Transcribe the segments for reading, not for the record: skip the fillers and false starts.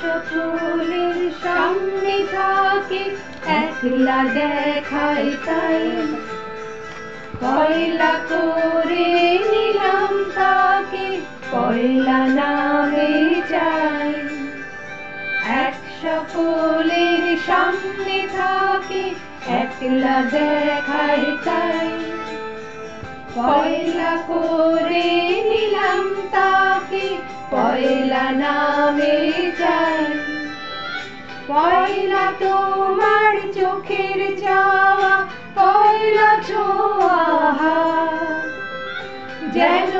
সকলের সামনে থাকে, একলা দেখায় তাই। পয়লা করে নিলাম তাকে, পয়লা নামে চাই। এক সকলের সামনে থাকে, একলা দেখায় তাই। পয়লা করে নিলাম তাকে, পয়লা নামে চাই। পয়লা তোমার চোখের চাওয়া, পয়লা ছোঁয়া যেন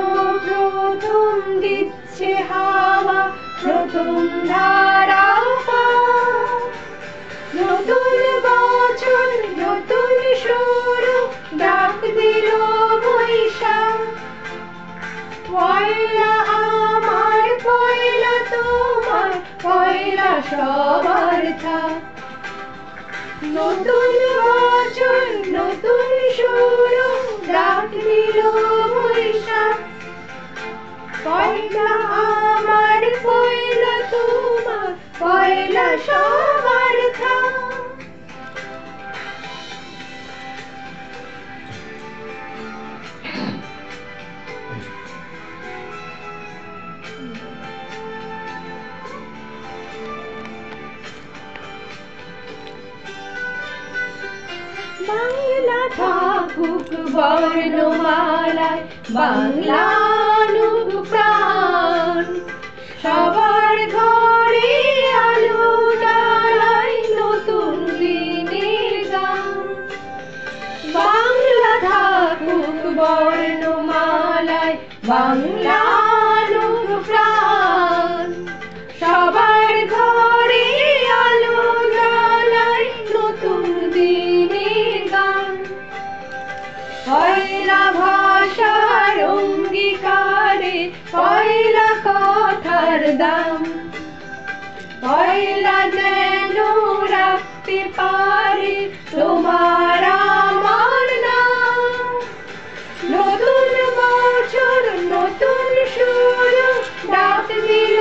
প্রথম দিচ্ছে হাওয়া, প্রথম ধারা। নতুন বছর নতুন শুরু, ডাক দিল বৈশাখ। পয়লা আমার পয়লা তোমার, পয়লা সবার থাক। নতুন বছর নতুন শুরু, ডাক দিল বৈশাখ। পয়লা আমার পয়লা তোমার, পয়লা সবার থাক। বাংলা থাকুক বর্ণমালায়, বাংলা আনুক প্রাণ। সবার ঘরে আলো জ্বালায় নতুন দিনের গান। বাংলা থাকুক বর্ণমালায়, বাংলা আনুক প্রাণ। সবার ঘরে আলো জ্বালায় নতুন দিনের গান। পয়লা ভাষার অঙ্গীকারে, পয়লা কথার দাম। পয়লা যেন রাখতে পারে তোমার আমার নাম। নতুন বছর নতুন শুরু, ডাক দিল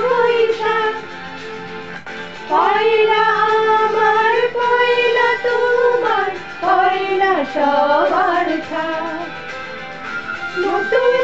বৈশাখ। পয়লা আমার পয়লা তোমার, পয়লা সবার থাক। নতুন